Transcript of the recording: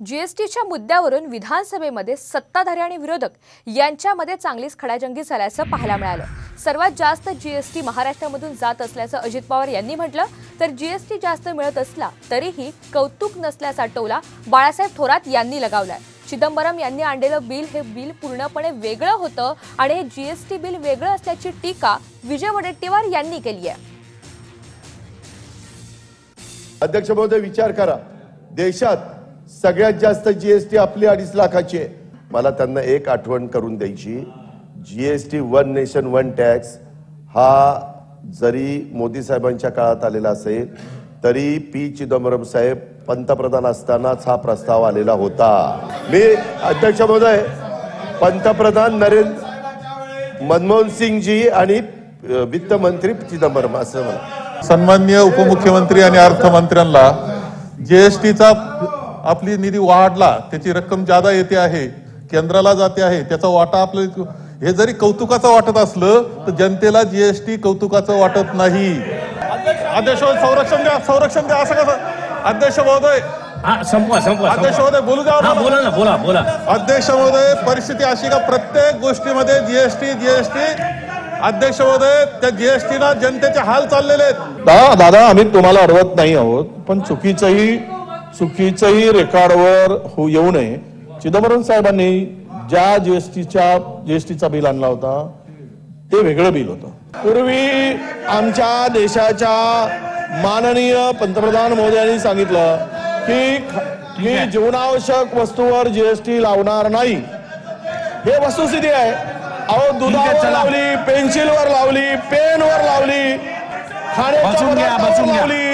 जीएसटीच्या मुद्द्यावरून विधानसभेमध्ये सत्ताधारी आणि विरोधक यांच्यामध्ये चांगलीच खडाजंगी झाल्याचं पाहायला मिळालं। सर्वात जास्त जीएसटी महाराष्ट्रामधून जात असल्याचं अजित पवार यांनी म्हटलं, तर जीएसटी जास्त मिळत असला तरीही कौतुक नसल्याचा टोला बाळासाहेब थोरात यांनी लगावलाय। चिदंबरम यांनी आणलेलं बिल हे बिल पूर्णपणे वेगळं होतं आणि हे जीएसटी बिल वेगळं असल्याची टीका विजय वडेट्टीवार यांनी केली आहे। अध्यक्ष महोदय, विचार करा, देशात सगळ्यात जास्त जीएसटी आपली 2.5 लाखाची आहे। मला त्यांना एक आठवण करून द्यायची, GST one nation one tax हा जरी मोदी साहेबांच्या काळात आलेला असेल तरी पी चिदंबरम साहेब पंतप्रधान असतानाच हा प्रस्ताव आलेला होता। मी अध्यक्ष महोदय, पंतप्रधान मनमोहन सिंग जी आणि वित्त मंत्री चिदंबरम असं मला। सन्माननीय उपमुख्यमंत्री आणि अर्थमंत्र्यांना जीएसटीचा आपली निधी वाढला, त्याची रक्कम ज्यादा येते आहे, केंद्राला जाते आहे, त्याचा वाटा आपलं हे जरी कौतुकाचं वाटत असलं तर जनतेला जीएसटी कौतुकाचं वाटत नाही। अध्यक्ष संरक्षण द्या असं कसं? अध्यक्ष महोदय, अध्यक्ष महोदय बोलू द्या। बोला। अध्यक्ष महोदय, परिस्थिती अशी का प्रत्येक गोष्टीमध्ये जीएसटी अध्यक्ष महोदय, त्या जीएसटीला जनतेचे हाल चाललेले आहेत। दादा, आम्ही तुम्हाला अडवत नाही आहोत, पण चुकीचंही रेकॉर्डवर येऊ नये। चिदंबरम साहेबांनी ज्या जीएसटीचा बिल आणला होता ते वेगळं बिल होतं। पूर्वी आमच्या देशाच्या माननीय पंतप्रधान मोदयांनी सांगितलं की जीवनावश्यक वस्तूवर जीएसटी लावणार नाही। हे वस्तुस्थिती आहे। अहो, दुधावर लावली, पेन्सिलवर लावली, पेनवर लावली, खाण्याच्या लावली,